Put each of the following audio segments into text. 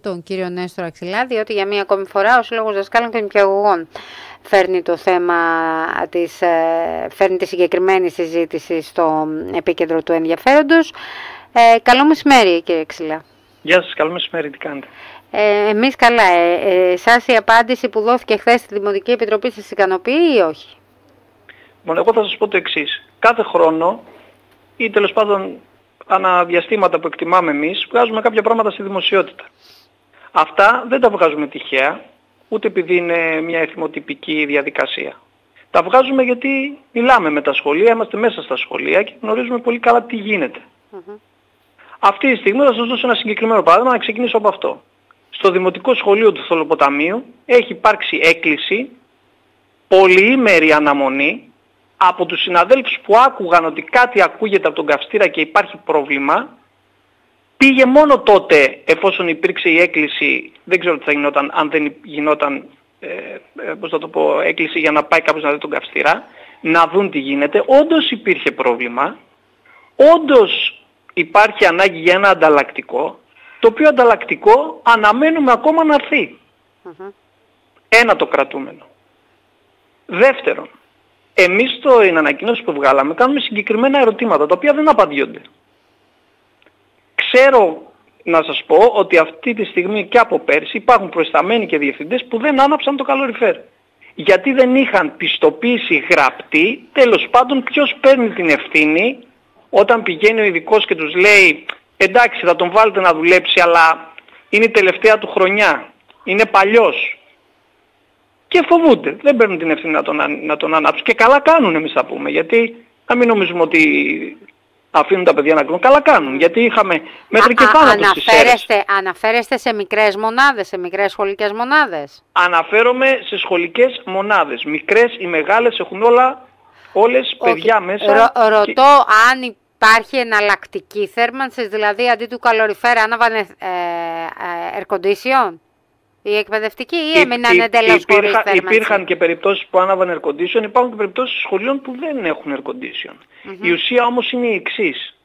τον κύριο Νέστορα Ξυλά, διότι για μία ακόμη φορά ο Σύλλογος Δασκάλων και Νηπιαγωγών φέρνει το θέμα φέρνει τη συγκεκριμένη συζήτηση στο επίκεντρο του ενδιαφέροντος. Καλό μεσημέρι, κύριε Ξυλά. Γεια σας, καλό μεσημέρι, τι κάνετε? Εμείς καλά. Σας η απάντηση που δόθηκε χθες στη Δημοτική Επιτροπή σας ικανοποιεί ή όχι? Λοιπόν, εγώ θα σας πω το εξής. Κάθε χρόνο ή τέλος πάντων αναδιαστήματα που εκτιμάμε εμείς, βγάζουμε κάποια πράγματα στη δημοσιότητα. Αυτά δεν τα βγάζουμε τυχαία, ούτε επειδή είναι μια εθιμοτυπική διαδικασία. Τα βγάζουμε γιατί μιλάμε με τα σχολεία, είμαστε μέσα στα σχολεία και γνωρίζουμε πολύ καλά τι γίνεται. Αυτή τη στιγμή θα σας δώσω ένα συγκεκριμένο παράδειγμα, να ξεκινήσω από αυτό. Στο Δημοτικό Σχολείο του Θολοποταμίου έχει υπάρξει έκκληση, πολυήμερη αναμονή, από τους συναδέλφους που άκουγαν ότι κάτι ακούγεται από τον καυστήρα και υπάρχει πρόβλημα. Πήγε μόνο τότε, εφόσον υπήρξε η έκκληση, δεν ξέρω τι θα γινόταν αν δεν γινόταν έκκληση για να πάει κάποιος να δει τον καυστήρα, να δουν τι γίνεται. Όντως υπήρχε πρόβλημα, όντως υπάρχει ανάγκη για ένα ανταλλακτικό, το οποίο ανταλλακτικό αναμένουμε ακόμα να έρθει. Ένα το κρατούμενο. Δεύτερον, εμείς στην ανακοίνωση που βγάλαμε κάνουμε συγκεκριμένα ερωτήματα, τα οποία δεν απαντιόνται. Ξέρω να σας πω ότι αυτή τη στιγμή και από πέρσι υπάρχουν προϊσταμένοι και διευθυντές που δεν άναψαν το καλοριφέρ. Γιατί δεν είχαν πιστοποίηση γραπτή, τέλος πάντων ποιος παίρνει την ευθύνη όταν πηγαίνει ο ειδικός και τους λέει εντάξει θα τον βάλετε να δουλέψει αλλά είναι η τελευταία του χρονιά, είναι παλιός. Και φοβούνται, δεν παίρνουν την ευθύνη να τον ανάψουν. Και καλά κάνουν εμείς θα πούμε, γιατί να μην νομίζουμε ότι αφήνουν τα παιδιά να κρίνουν. Καλά κάνουν, γιατί είχαμε μέχρι και θάνατος στις αίρες. Αναφέρεστε σε μικρές μονάδες, σε μικρές σχολικές μονάδες? Αναφέρομαι σε σχολικές μονάδες. Μικρές ή μεγάλες έχουν όλες παιδιά μέσα. Ρωτώ αν υπάρχει εναλλακτική θέρμανση, δηλαδή αντί του καλοριφέρα άναβαν air condition? Η εκπαιδευτική ή έμειναν εντελώς χωρίς θέρμανση? Υπήρχαν και περιπτώσεις που άναβαν air condition, υπάρχουν και περιπτώσεις σχολείων που δεν έχουν air condition. Η ουσία όμως είναι η εξής.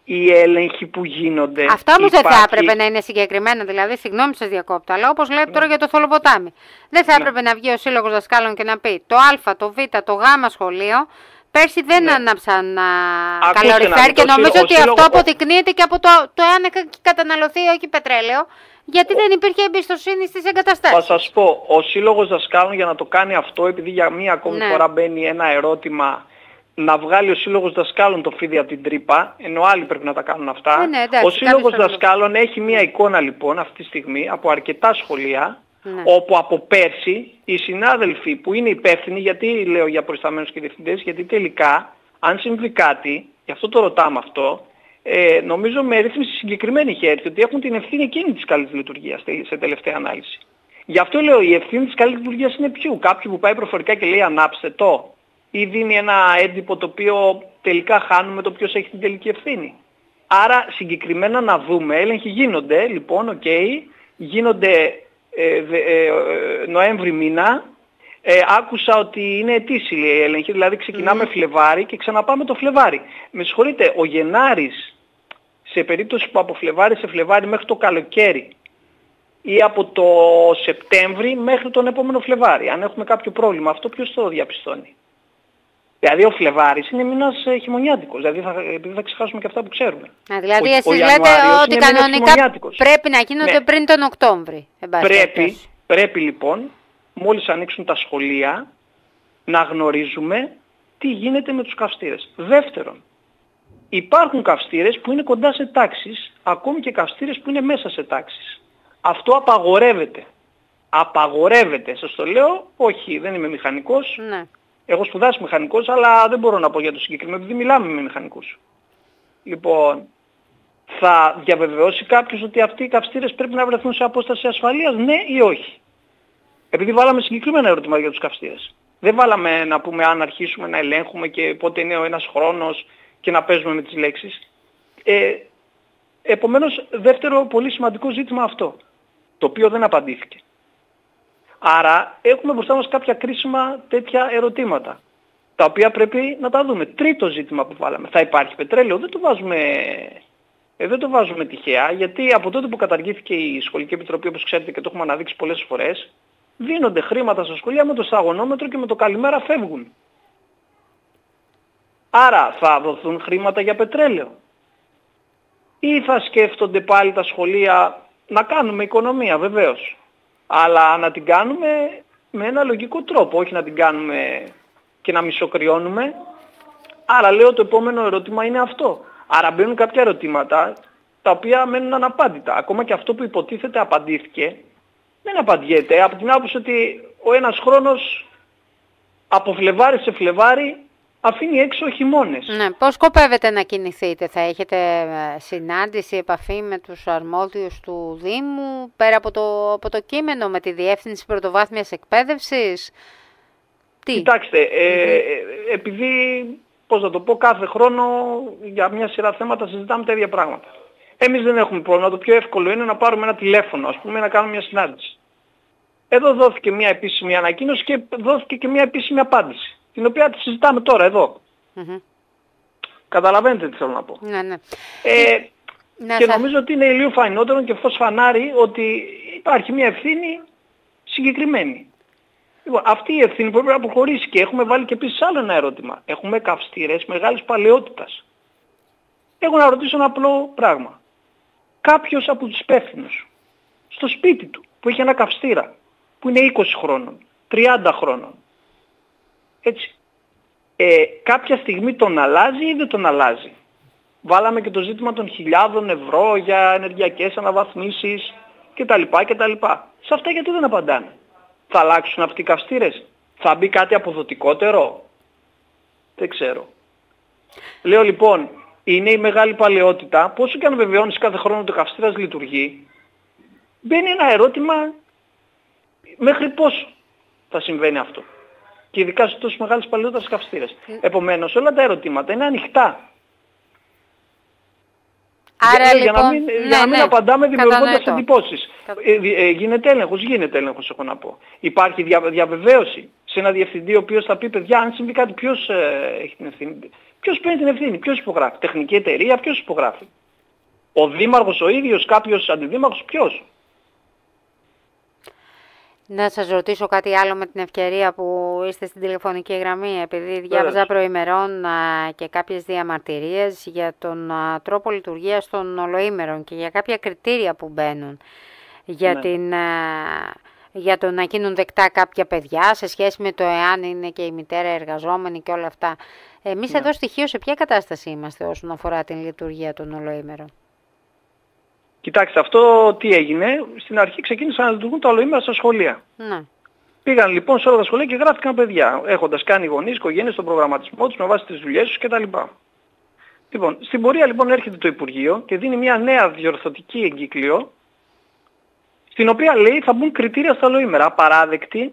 Οι έλεγχοι που γίνονται... Αυτά όμως δεν θα έπρεπε να είναι συγκεκριμένα, δηλαδή, συγγνώμη σας διακόπτω, αλλά όπως λέτε τώρα για το Θολοποτάμι. Δεν θα έπρεπε να βγει ο Σύλλογος Δασκάλων και να πει το Α, το Β, το Γ σχολείο πέρσι δεν άναψαν καλοριφέρ και νομίζω ότι αυτό αποδεικνύεται και από το εάν καταναλωθεί ή όχι πετρέλαιο. Γιατί δεν υπήρχε εμπιστοσύνη στις εγκαταστάσεις. Θα σας πω, ο Σύλλογος Δασκάλων για να το κάνει αυτό, επειδή για μία ακόμη φορά μπαίνει ένα ερώτημα, να βγάλει ο Σύλλογος Δασκάλων το φίδι από την τρύπα, ενώ άλλοι πρέπει να τα κάνουν αυτά. Εντάξει, ο Σύλλογος Δασκάλων έχει μία εικόνα λοιπόν αυτή τη στιγμή από αρκετά σχολεία, όπου από πέρσι οι συνάδελφοι που είναι υπεύθυνοι, γιατί λέω για προϊσταμένους και διευθυντές, γιατί τελικά αν συμβεί κάτι, γι' αυτό το ρωτάμε αυτό, νομίζω με ρύθμιση συγκεκριμένη είχε έρθει ότι έχουν την ευθύνη εκείνη της καλής λειτουργίας σε τελευταία ανάλυση. Γι' αυτό λέω η ευθύνη της καλής λειτουργίας είναι ποιου? Κάποιου που πάει προφορικά και λέει ανάψτε το, ή δίνει ένα έντυπο το οποίο τελικά χάνουμε το ποιος έχει την τελική ευθύνη. Άρα συγκεκριμένα να δούμε, έλεγχοι γίνονται λοιπόν, γίνονται Νοέμβρη μήνα. Άκουσα ότι είναι ετήσιοι οι έλεγχοι, δηλαδή ξεκινάμε Φλεβάρι και ξαναπάμε το Φλεβάρι. Με συγχωρείτε, ο Γενάρης, σε περίπτωση που από Φλεβάρι σε Φλεβάρι μέχρι το καλοκαίρι ή από το Σεπτέμβρη μέχρι τον επόμενο Φλεβάρι, αν έχουμε κάποιο πρόβλημα, αυτό ποιος το διαπιστώνει? Δηλαδή ο Φλεβάρης είναι μήνας χειμωνιάτικος, δηλαδή θα ξεχάσουμε και αυτά που ξέρουμε. Δηλαδή εσείς λέτε ότι κανονικά πρέπει να γίνονται πριν τον Οκτώβρη. Πρέπει λοιπόν, μόλις ανοίξουν τα σχολεία, να γνωρίζουμε τι γίνεται με τους καυστήρες. Δεύτερον, υπάρχουν καυστήρες που είναι κοντά σε τάξεις, ακόμη και καυστήρες που είναι μέσα σε τάξεις. Αυτό απαγορεύεται. Απαγορεύεται. Σας το λέω, όχι, δεν είμαι μηχανικός. Ναι. Έχω σπουδάσει μηχανικός, αλλά δεν μπορώ να πω για το συγκεκριμένο, επειδή μιλάμε με μηχανικούς. Λοιπόν, θα διαβεβαιώσει κάποιος ότι αυτοί οι καυστήρες πρέπει να βρεθούν σε απόσταση ασφαλείας, ναι ή όχι? Επειδή βάλαμε συγκεκριμένα ερωτήματα για τους καυστήρες. Δεν βάλαμε να πούμε αν αρχίσουμε να ελέγχουμε και πότε είναι ο ένας χρόνος και να παίζουμε με τις λέξεις. Επομένως, δεύτερο πολύ σημαντικό ζήτημα αυτό, το οποίο δεν απαντήθηκε. Άρα έχουμε μπροστά μας κάποια κρίσιμα τέτοια ερωτήματα, τα οποία πρέπει να τα δούμε. Τρίτο ζήτημα που βάλαμε, θα υπάρχει πετρέλαιο? Δεν το βάζουμε Δεν το βάζουμε τυχαία, γιατί από τότε που καταργήθηκε η Σχολική Επιτροπή, όπως ξέρετε και το έχουμε αναδείξει πολλές φορές, δίνονται χρήματα στα σχολεία με το σταγονόμετρο και με το καλημέρα φεύγουν. Άρα θα δοθούν χρήματα για πετρέλαιο. Ή θα σκέφτονται πάλι τα σχολεία να κάνουμε οικονομία, βεβαίως. Αλλά να την κάνουμε με ένα λογικό τρόπο, όχι να την κάνουμε και να μισοκριώνουμε. Άρα λέω το επόμενο ερώτημα είναι αυτό. Άρα μπαίνουν κάποια ερωτήματα τα οποία μένουν αναπάντητα. Ακόμα και αυτό που υποτίθεται απαντήθηκε δεν απαντιέται. Από την άποψη ότι ο ένας χρόνος από Φλεβάρι σε Φλεβάρι αφήνει έξω χειμώνες. Ναι. Πώς σκοπεύετε να κινηθείτε? Θα έχετε συνάντηση, επαφή με τους αρμόδιους του Δήμου, πέρα από το κείμενο, με τη Διεύθυνση Πρωτοβάθμιας Εκπαίδευσης? Τι? Κοιτάξτε, επειδή, πώς να το πω, κάθε χρόνο για μια σειρά θέματα συζητάμε τα ίδια πράγματα. Εμείς δεν έχουμε πρόβλημα. Το πιο εύκολο είναι να πάρουμε ένα τηλέφωνο, ας πούμε, να κάνουμε μια συνάντηση. Εδώ δόθηκε μια επίσημη ανακοίνωση και δόθηκε και μια επίσημη απάντηση, την οποία τη συζητάμε τώρα εδώ. Καταλαβαίνετε τι θέλω να πω. Ναι, ναι. Και νομίζω ότι είναι ηλίου φανότερο και φως φανάρι ότι υπάρχει μια ευθύνη συγκεκριμένη. Λοιπόν, αυτή η ευθύνη πρέπει να προχωρήσει και έχουμε βάλει και επίσης άλλο ένα ερώτημα. Έχουμε καυστήρες μεγάλης παλαιότητας. Έχω να ρωτήσω ένα απλό πράγμα. Κάποιος από τους υπεύθυνους στο σπίτι του που έχει ένα καυστήρα που είναι 20 χρόνων, 30 χρόνων, έτσι, κάποια στιγμή τον αλλάζει ή δεν τον αλλάζει? Βάλαμε και το ζήτημα των 1.000 ευρώ για ενεργειακές αναβαθμίσεις κτλ. Σε αυτά γιατί δεν απαντάνε? Θα αλλάξουν αυτοί οι καυστήρες? Θα μπει κάτι αποδοτικότερο? Δεν ξέρω. Λέω λοιπόν, είναι η μεγάλη παλαιότητα, πόσο και αν βεβαιώνεις κάθε χρόνο ότι ο καυστήρας λειτουργεί, μπαίνει ένα ερώτημα μέχρι πόσο θα συμβαίνει αυτό. Και ειδικά σε τόσο μεγάλες παλαιότητας καυστήρες. Επομένως όλα τα ερωτήματα είναι ανοιχτά. Άρα, για να μην απαντάμε δημιουργώντας εντυπώσεις. Γίνεται έλεγχος έχω να πω. Υπάρχει διαβεβαίωση σε ένα διευθυντή ο οποίος θα πει, παιδιά, αν συμβεί κάτι, ποιος έχει την ευθύνη? Ποιος παίρνει την ευθύνη? Ποιος υπογράφει? Τεχνική εταιρεία? Ποιος υπογράφει? Ο δήμαρχος ο ίδιος? Κάποιος αντιδήμαρχος? Ποιος? Να σας ρωτήσω κάτι άλλο με την ευκαιρία που είστε στην τηλεφωνική γραμμή, επειδή διάβαζα προημερών και κάποιες διαμαρτυρίες για τον τρόπο λειτουργίας των ολοήμερων και για κάποια κριτήρια που μπαίνουν για το να γίνουν δεκτά κάποια παιδιά σε σχέση με το εάν είναι και η μητέρα εργαζόμενη και όλα αυτά. Εμείς εδώ στοιχείως σε ποια κατάσταση είμαστε όσον αφορά την λειτουργία των ολοήμερων? Κοιτάξτε, αυτό τι έγινε? Στην αρχή ξεκίνησαν να λειτουργούν τα ολοήμερα στα σχολεία. Ναι. Πήγαν λοιπόν σε όλα τα σχολεία και γράφτηκαν παιδιά, έχοντας κάνει γονείς, οικογένειες, τον προγραμματισμό τους με βάση τις δουλειές τους κτλ. Λοιπόν, στην πορεία λοιπόν έρχεται το Υπουργείο και δίνει μια νέα διορθωτική εγκύκλιο, στην οποία λέει θα μπουν κριτήρια στα ολοήμερα, απαράδεκτη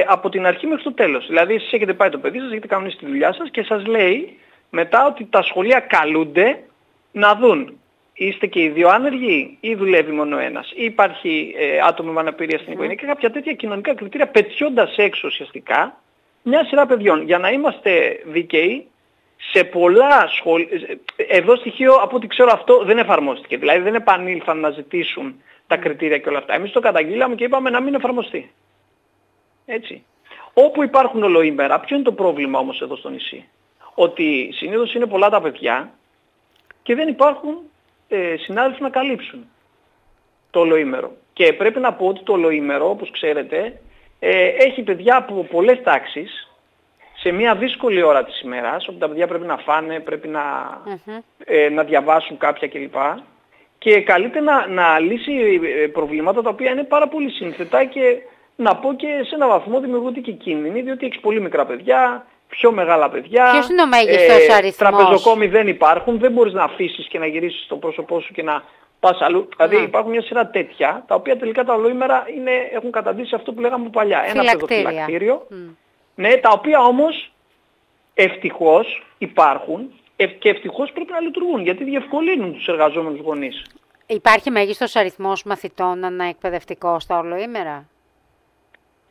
από την αρχή μέχρι το τέλος. Δηλαδή εσείς έχετε πάει το παιδί σας, έχετε κανονίσει τη δουλειά σας και σας λέει μετά ότι τα σχολεία καλούνται να δουν είστε και οι δύο άνεργοι ή δουλεύει μόνο ένας, ή υπάρχει άτομο με αναπηρία στην οικογένεια και κάποια τέτοια κοινωνικά κριτήρια, πετιώντας έξω ουσιαστικά μια σειρά παιδιών. Για να είμαστε δίκαιοι, σε πολλά σχολεία, εδώ στοιχείο από ό,τι ξέρω αυτό δεν εφαρμόστηκε. Δηλαδή δεν επανήλθαν να ζητήσουν τα κριτήρια και όλα αυτά. Εμείς το καταγγείλαμε και είπαμε να μην εφαρμοστεί. Έτσι. Όπου υπάρχουν ολοήμερα, ποιο είναι το πρόβλημα όμως εδώ στο νησί? Ότι συνήθως είναι πολλά τα παιδιά και δεν υπάρχουν συνάδελφοι να καλύψουν το ολοήμερο. Και πρέπει να πω ότι το ολοήμερο, όπως ξέρετε, έχει παιδιά από πολλές τάξεις σε μια δύσκολη ώρα της ημέρας, όπου τα παιδιά πρέπει να φάνε, πρέπει να διαβάσουν κάποια κλπ. Και καλείται να λύσει προβλήματα τα οποία είναι πάρα πολύ σύνθετα και να πω και σε έναν βαθμό δημιουργούνται και κίνδυνοι, διότι έχεις πολύ μικρά παιδιά, πιο μεγάλα παιδιά. Ποιος είναι ο μέγιστος αριθμός? Τραπεζοκόμοι δεν υπάρχουν, δεν μπορείς να αφήσεις και να γυρίσεις το πρόσωπό σου και να πας αλλού. Δηλαδή υπάρχουν μια σειρά τέτοια, τα οποία τελικά τα ολοήμερα έχουν καταντήσει αυτό που λέγαμε παλιά. Ένα παιδοφυλακτήριο. Ναι, τα οποία όμως ευτυχώς υπάρχουν και ευτυχώς πρέπει να λειτουργούν, γιατί διευκολύνουν τους εργαζόμενους γονείς. Υπάρχει μέγιστος αριθμός μαθητών αναεκπαιδευτικό στα ολοήμερα?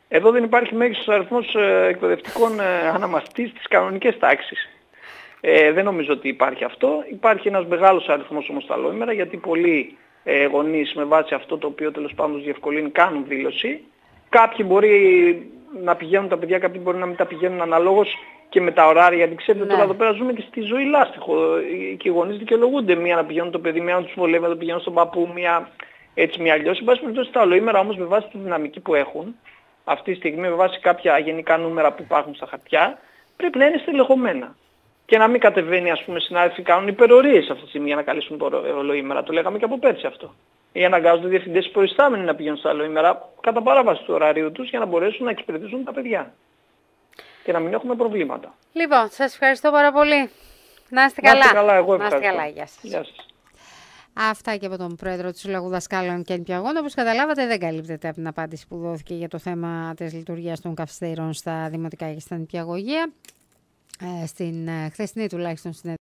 Εδώ δεν υπάρχει μέγιστος αριθμός εκπαιδευτικών αναμαθητής στις κανονικές τάξεις. Δεν νομίζω ότι υπάρχει αυτό. Υπάρχει ένας μεγάλος αριθμός όμως στα αλόημερα, γιατί πολλοί γονείς με βάση αυτό το οποίο τέλος πάντων τους διευκολύνει κάνουν δήλωση. Κάποιοι μπορεί να πηγαίνουν τα παιδιά, κάποιοι μπορεί να μην τα πηγαίνουν αναλόγως και με τα ωράρια. Γιατί ξέρετε τώρα εδώ πέρα ζούμε και στη ζωή λάστιχο. Και οι γονείς δικαιολογούνται μία να πηγαίνουν το παιδί, μία να τους βολεύει, να το πηγαίνουν στον παππού, μία έτσι μία αλλιώς. Εν πάση περιπτώσει τα αλόημερα όμως με βάση τη δυναμική που έχουν, αυτή τη στιγμή με βάση κάποια γενικά νούμερα που υπάρχουν στα χαρτιά, πρέπει να είναι στελεχωμένα. Και να μην κατεβαίνει, ας πούμε, συνάδελφοι κάνουν υπερορίες αυτή τη στιγμή για να καλύψουν το ολοήμερα. Το λέγαμε και από πέρσι αυτό. Ή αναγκάζονται διευθυντές προϊστάμενοι να πηγαίνουν στα ολοήμερα κατά παράβαση του ωραρίου τους για να μπορέσουν να εξυπηρετήσουν τα παιδιά. Και να μην έχουμε προβλήματα. Λοιπόν, σας ευχαριστώ πάρα πολύ. Να είστε καλά. Να είστε καλά, εγώ ευχαριστώ. Να είστε καλά, γεια σας. Γεια σας. Αυτά και από τον πρόεδρο του Συλλόγου Δασκάλων και Νηπιαγών. Όπως καταλάβατε, δεν καλύπτεται από την απάντηση που δόθηκε για το θέμα της λειτουργίας των καυστήρων στα δημοτικά και στα νηπιαγωγεία. Στην χθεσινή τουλάχιστον συνέντευξη